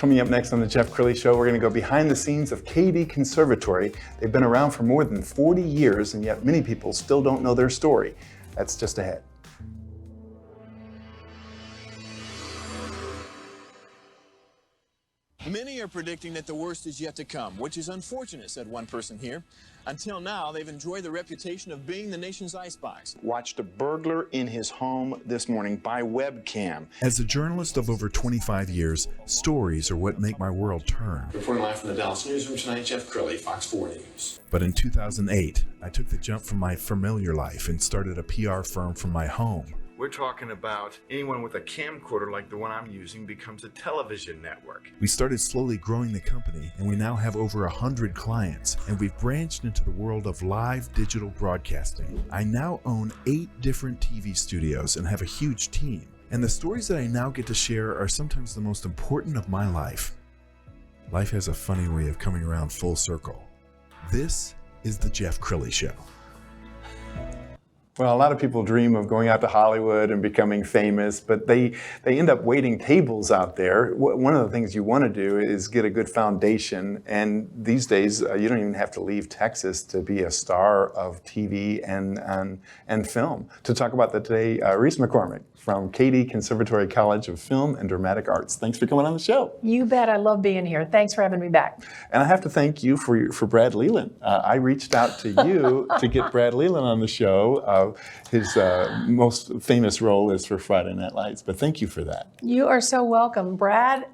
Coming up next on the Jeff Crilley Show, we're going to go behind the scenes of KD Conservatory. They've been around for more than 40 years, and yet many people still don't know their story. That's just ahead. Many are predicting that the worst is yet to come, which is unfortunate, said one person here. Until now, they've enjoyed the reputation of being the nation's icebox. Watched a burglar in his home this morning by webcam. As a journalist of over 25 years, stories are what make my world turn. Reporting live from the Dallas newsroom tonight, Jeff Crilley, Fox 4 News. But in 2008, I took the jump from my familiar life and started a PR firm from my home. We're talking about anyone with a camcorder like the one I'm using becomes a television network. We started slowly growing the company, and we now have over 100 clients, and we've branched into the world of live digital broadcasting. I now own 8 different TV studios and have a huge team. And the stories that I now get to share are sometimes the most important of my life. Life has a funny way of coming around full circle. This is the Jeff Crilley Show. Well, a lot of people dream of going out to Hollywood and becoming famous, but they end up waiting tables out there. One of the things you want to do is get a good foundation, and these days you don't even have to leave Texas to be a star of TV and film. To talk about that today, Reis McCormick from KD Conservatory College of Film and Dramatic Arts. Thanks for coming on the show. You bet. I love being here. Thanks for having me back. And I have to thank you for Brad Leland. I reached out to you to get Brad Leland on the show. His most famous role is for Friday Night Lights, but thank you for that. You are so welcome. Brad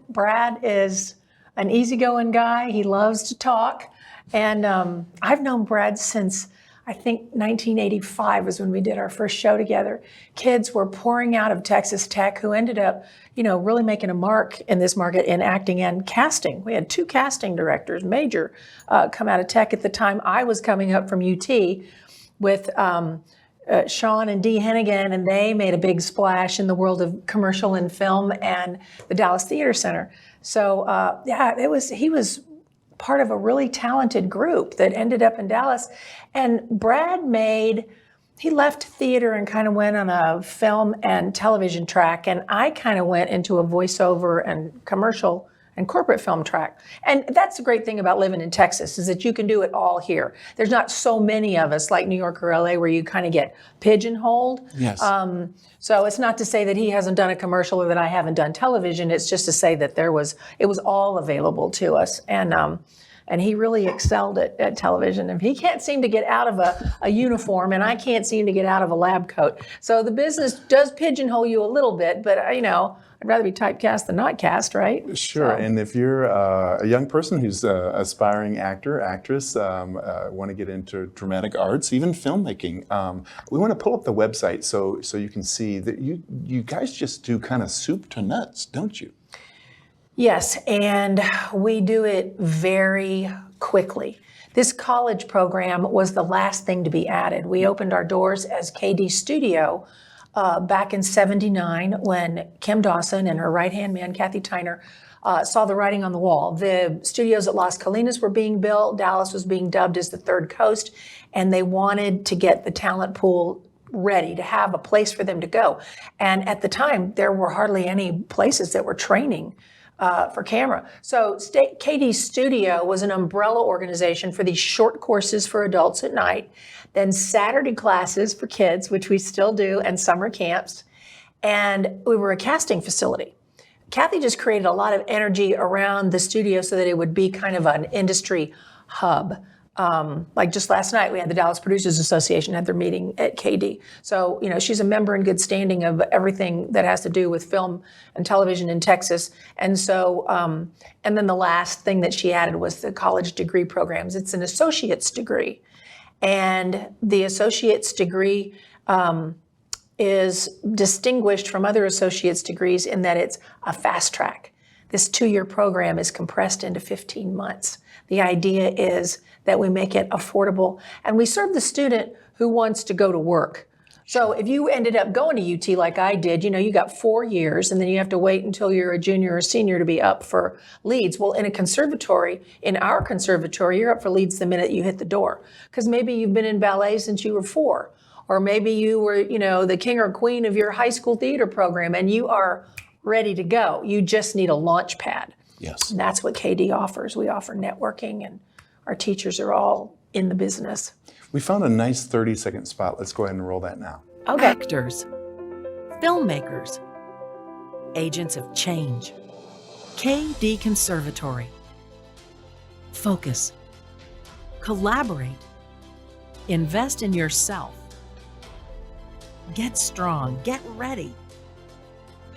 is an easygoing guy. He loves to talk. And I've known Brad since, I think, 1985 was when we did our first show together. Kids were pouring out of Texas Tech who ended up, really making a mark in this market in acting and casting. We had 2 casting directors, major, come out of Tech at the time. I was coming up from UT with Sean and Dee Hennigan, and they made a big splash in the world of commercial and film and the Dallas Theater Center. So he was part of a really talented group that ended up in Dallas. And Brad he left theater and kind of went on a film and television track, and I kind of went into a voiceover and commercial and corporate film track. And that's the great thing about living in Texas, is that you can do it all here. There's not so many of us like New York or LA where you kind of get pigeonholed. Yes. So it's not to say that he hasn't done a commercial or that I haven't done television. It's just to say that it was all available to us. And he really excelled at television. And he can't seem to get out of a uniform, and I can't seem to get out of a lab coat. So the business does pigeonhole you a little bit, but I'd rather be typecast than not cast, right? Sure, so. And if you're a young person who's an aspiring actor, actress, want to get into dramatic arts, even filmmaking, we want to pull up the website so you can see that you guys just do kind of soup to nuts, don't you? Yes, and we do it very quickly. This college program was the last thing to be added. We opened our doors as KD Studio back in '79 when Kim Dawson and her right-hand man, Kathy Tyner, saw the writing on the wall. The studios at Las Colinas were being built. Dallas was being dubbed as the Third Coast, and they wanted to get the talent pool ready to have a place for them to go. And at the time, there were hardly any places that were training for camera. So KD Studio was an umbrella organization for these short courses for adults at night, then Saturday classes for kids, which we still do, and summer camps. And we were a casting facility. Kathy just created a lot of energy around the studio so that it would be kind of an industry hub. Like just last night, we had the Dallas Producers Association had their meeting at KD. So, she's a member in good standing of everything that has to do with film and television in Texas. And so, and then the last thing that she added was the college degree programs. It's an associate's degree. And the associate's degree is distinguished from other associate's degrees in that it's a fast track. This 2-year program is compressed into 15 months. The idea is that we make it affordable, and we serve the student who wants to go to work. So if you ended up going to UT like I did, you got 4 years, and then you have to wait until you're a junior or senior to be up for leads. Well, in our conservatory, you're up for leads the minute you hit the door. Because maybe you've been in ballet since you were 4, or maybe you were, the king or queen of your high school theater program, and you are ready to go. You just need a launch pad. Yes. And that's what KD offers. We offer networking, and our teachers are all in the business. We found a nice 30-second spot. Let's go ahead and roll that now. Okay. Actors, filmmakers, agents of change. KD Conservatory. Focus. Collaborate. Invest in yourself. Get strong. Get ready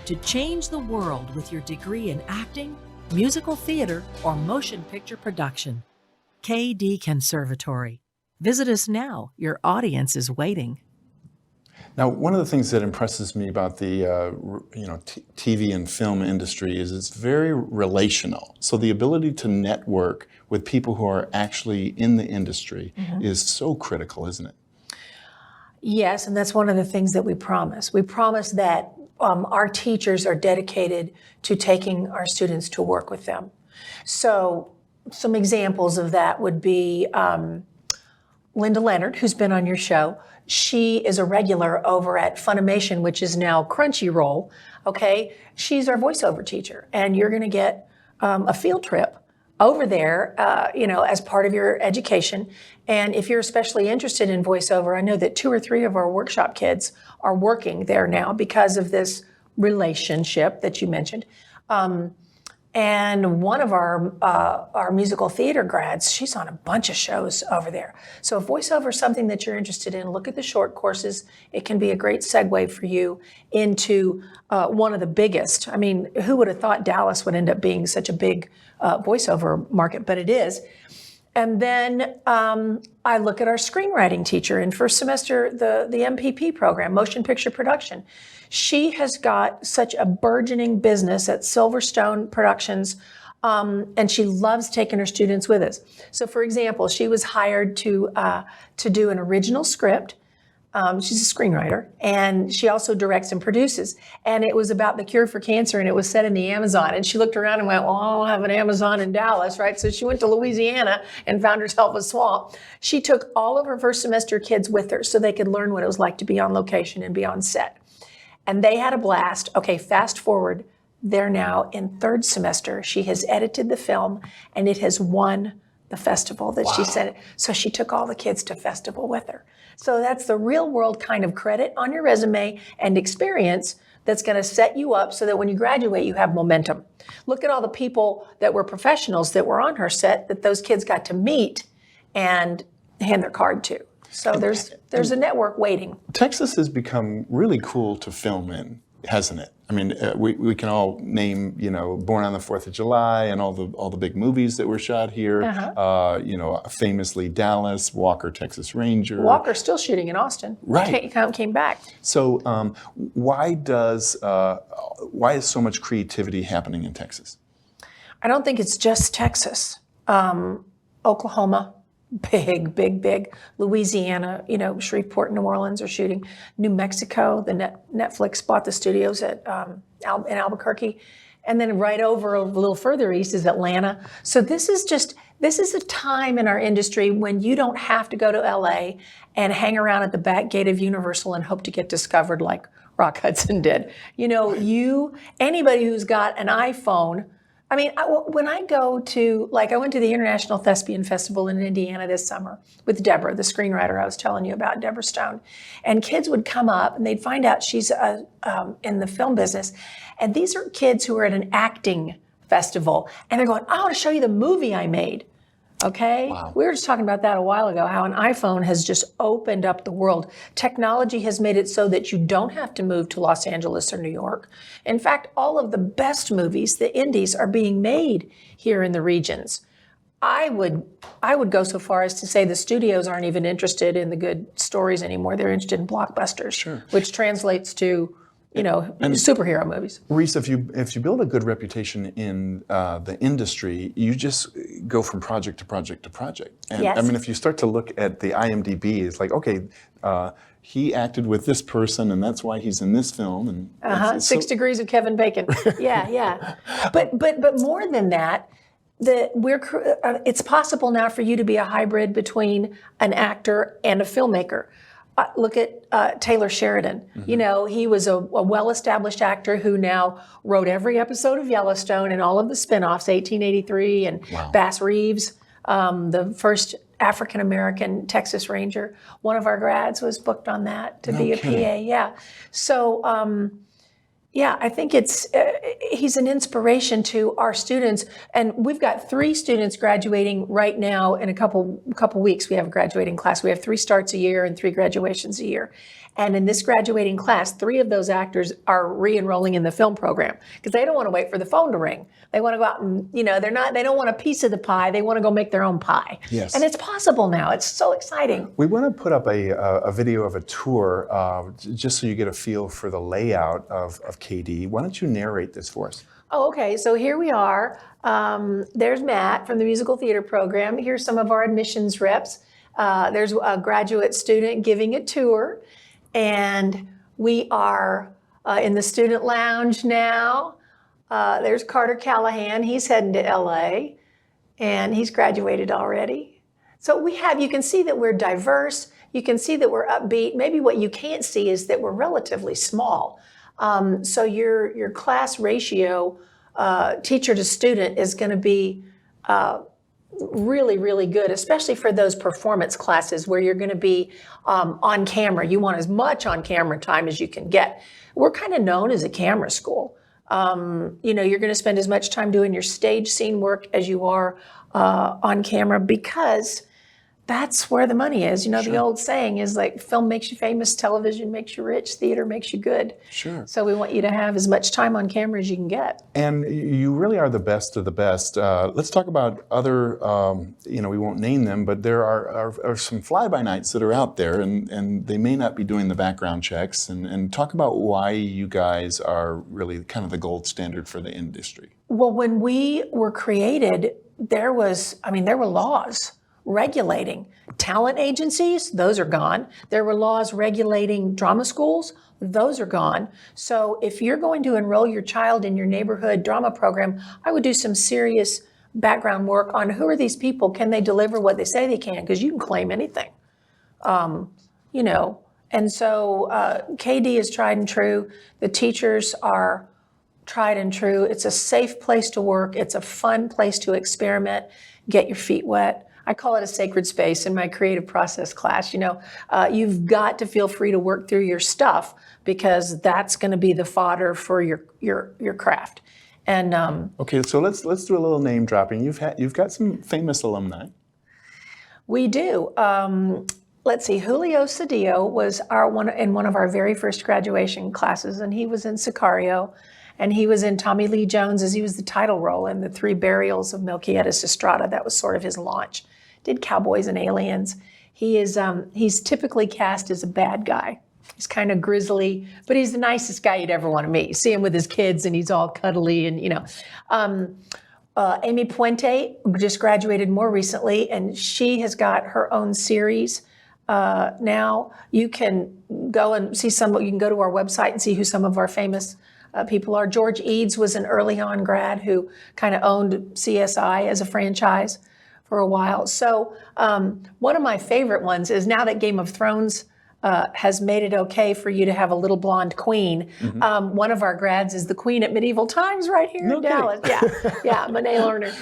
to change the world with your degree in acting, musical theater, or motion picture production. KD Conservatory. Visit us now. Your audience is waiting. Now, one of the things that impresses me about the TV and film industry is it's very relational. So the ability to network with people who are actually in the industry is so critical, isn't it? Yes, and that's one of the things that we promise. We promise that our teachers are dedicated to taking our students to work with them. So some examples of that would be Linda Leonard, who's been on your show. She is a regular over at Funimation, which is now Crunchyroll, okay? She's our voiceover teacher, and you're gonna get a field trip over there, as part of your education. And if you're especially interested in voiceover, I know that 2 or 3 of our workshop kids are working there now because of this relationship that you mentioned. And one of our musical theater grads, she's on a bunch of shows over there. So if voiceover is something that you're interested in, look at the short courses. It can be a great segue for you into one of the biggest. I mean, who would have thought Dallas would end up being such a big voiceover market, but it is. And then I look at our screenwriting teacher in first semester, the MPP program, motion picture production. She has got such a burgeoning business at Silverstone Productions, and she loves taking her students with us. So for example, she was hired to do an original script. She's a screenwriter, and she also directs and produces. And it was about the cure for cancer, and it was set in the Amazon. And she looked around and went, well, I don't have an Amazon in Dallas, right? So she went to Louisiana and found herself a swamp. She took all of her first semester kids with her so they could learn what it was like to be on location and be on set. And they had a blast. Okay, fast forward, they're now in 3rd semester. She has edited the film, and it has won the festival that she sent it. So she took all the kids to festival with her. So that's the real world kind of credit on your resume and experience that's going to set you up so that when you graduate, you have momentum. Look at all the people that were professionals that were on her set that those kids got to meet and hand their card to. So there's a network waiting. Texas has become really cool to film in, hasn't it? I mean, we can all name, Born on the 4th of July and all the big movies that were shot here. Famously Dallas, Walker, Texas Ranger. Walker's still shooting in Austin. Right. Came back. So why is so much creativity happening in Texas? I don't think it's just Texas. Oklahoma. Big. Louisiana, Shreveport, New Orleans are shooting. New Mexico, the Netflix bought the studios in Albuquerque. And then right over a little further east is Atlanta. So this is a time in our industry when you don't have to go to LA and hang around at the back gate of Universal and hope to get discovered like Rock Hudson did. Anybody who's got an iPhone. I mean, when I go to, I went to the International Thespian Festival in Indiana this summer with Deborah, the screenwriter I was telling you about, Deborah Stone. And kids would come up and they'd find out she's in the film business. And these are kids who are at an acting festival. And they're going, I want to show you the movie I made. Okay? Wow. We were just talking about that a while ago, how an iPhone has just opened up the world. Technology has made it so that you don't have to move to Los Angeles or New York. In fact, all of the best movies, the indies, are being made here in the regions. I would go so far as to say the studios aren't even interested in the good stories anymore. They're interested in blockbusters, which translates to and superhero movies. Reis, if you build a good reputation in the industry, you just go from project to project to project. And yes. I mean, if you start to look at the IMDb, it's like, okay, he acted with this person, and that's why he's in this film. And 6 Degrees of Kevin Bacon. Yeah. But more than that, it's possible now for you to be a hybrid between an actor and a filmmaker. Look at Taylor Sheridan. You know, he was a well-established actor who now wrote every episode of Yellowstone and all of the spinoffs, 1883 and Bass Reeves, the first African-American Texas Ranger. One of our grads was booked on that to be a PA. Yeah. So, yeah, I think he's an inspiration to our students. And we've got 3 students graduating right now in a couple weeks. We have a graduating class. We have 3 starts a year and 3 graduations a year. And in this graduating class, 3 of those actors are re-enrolling in the film program because they don't want to wait for the phone to ring. They want to go out and, you know, they don't want a piece of the pie. They want to go make their own pie. Yes. And it's possible now. It's so exciting. We want to put up a video of a tour just so you get a feel for the layout of KD. Why don't you narrate this for us? Oh, okay. So here we are. There's Matt from the musical theater program. Here's some of our admissions reps. There's a graduate student giving a tour. And we are in the student lounge now. There's Carter Callahan. He's heading to LA. And he's graduated already. So you can see that we're diverse. You can see that we're upbeat. Maybe what you can't see is that we're relatively small. So your class ratio, teacher to student, is going to be really, really good, especially for those performance classes where you're going to be on camera. You want as much on camera time as you can get. We're kind of known as a camera school. You know, you're going to spend as much time doing your stage scene work as you are on camera because that's where the money is. You know, the old saying is like, film makes you famous, television makes you rich, theater makes you good. Sure. So we want you to have as much time on camera as you can get. And you really are the best of the best. Let's talk about other, you know, we won't name them, but there are some fly-by-nights that are out there, and they may not be doing the background checks. And talk about why you guys are really kind of the gold standard for the industry. Well, when we were created, there were laws regulating talent agencies. Those are gone. There were laws regulating drama schools. Those are gone. So if you're going to enroll your child in your neighborhood drama program, I would do some serious background work on who are these people? Can they deliver what they say they can? Because you can claim anything, you know. And so KD is tried and true. The teachers are tried and true. It's a safe place to work. It's a fun place to experiment, get your feet wet. I call it a sacred space in my creative process class. You know, you've got to feel free to work through your stuff because that's going to be the fodder for your craft. And okay, so let's do a little name dropping. You've got some famous alumni. We do. Let's see. Julio Cedillo was in one of our very first graduation classes, and he was in Sicario. And he was in Tommy Lee Jones's. He was the title role in the 3 Burials of Melquiades Estrada. That was sort of his launch. Did Cowboys and Aliens. He's typically cast as a bad guy. He's kind of grizzly, but he's the nicest guy you'd ever want to meet. You see him with his kids, and he's all cuddly, and you know. Amy Puente just graduated more recently, and she has got her own series. Now you can go and see you can go to our website and see who some of our famous people are. George Eads was an early on grad who kind of owned CSI as a franchise for a while. So one of my favorite ones is now that Game of Thrones has made it okay for you to have a little blonde queen. Mm-hmm. One of our grads is the queen at Medieval Times right here in Dallas. Yeah, Monet Lerner.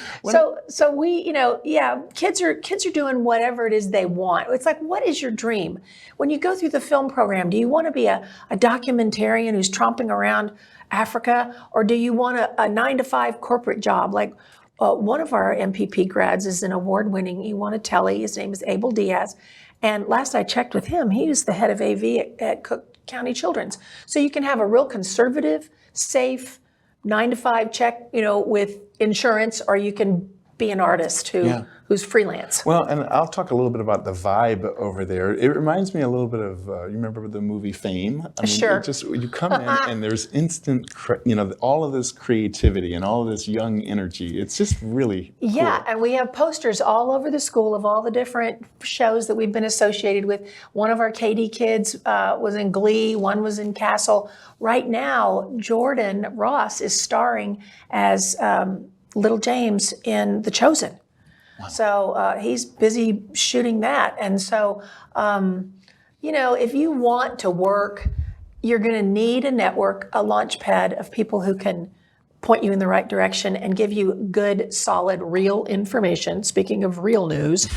So we, you know, kids are doing whatever it is they want. It's like, what is your dream? When you go through the film program, do you want to be a documentarian who's tromping around Africa, or do you want a 9-to-5 corporate job? Like one of our MPP grads is an award-winning, he won a Telly. His name is Abel Diaz. And last I checked with him, he was the head of AV at Cook County Children's. So you can have a real conservative, safe, 9-to-5 check, you know, with insurance, or you can be an artist who's freelance. Well, and I'll talk a little bit about the vibe over there. It reminds me a little bit of, you remember the movie Fame? I mean, sure. You come in and there's instant, you know, all of this creativity and all of this young energy. It's just really cool. Yeah, and we have posters all over the school of all the different shows that we've been associated with. One of our KD kids was in Glee, one was in Castle. Right now, Jordan Ross is starring as Little James in The Chosen. Wow. So he's busy shooting that. And so, if you want to work, you're going to need a network, a launch pad of people who can point you in the right direction and give you good, solid, real information. Speaking of real news,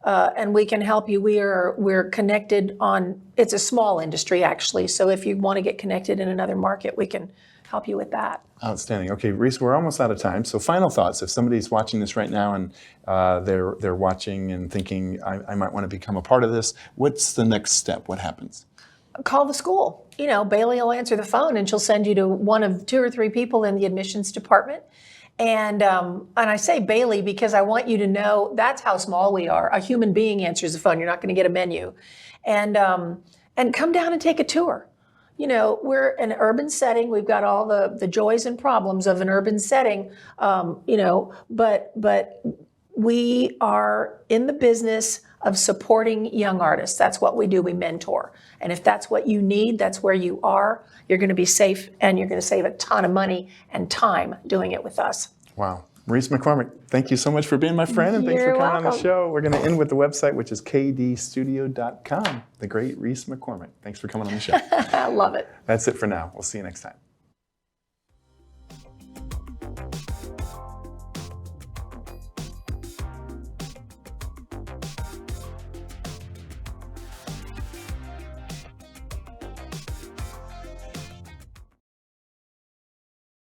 and we can help you. We're connected on, it's a small industry actually, so if you want to get connected in another market, we can help you with that. Outstanding. Okay, Reis, we're almost out of time. So final thoughts. If somebody's watching this right now and they're watching and thinking, I might want to become a part of this, what's the next step? What happens? Call the school. Bailey will answer the phone and she'll send you to one of 2 or 3 people in the admissions department. And I say Bailey because I want you to know that's how small we are. A human being answers the phone. You're not going to get a menu. And come down and take a tour. We're an urban setting. We've got all the joys and problems of an urban setting, but we are in the business of supporting young artists. That's what we do. We mentor. And if that's what you need, that's where you are. You're going to be safe and you're going to save a ton of money and time doing it with us. Wow. Reis McCormick, thank you so much for being my friend, and thanks for You're coming on the welcome. show. We're going to end with the website, which is kdstudio.com. The great Reis McCormick. Thanks for coming on the show. I love it. That's it for now. We'll see you next time.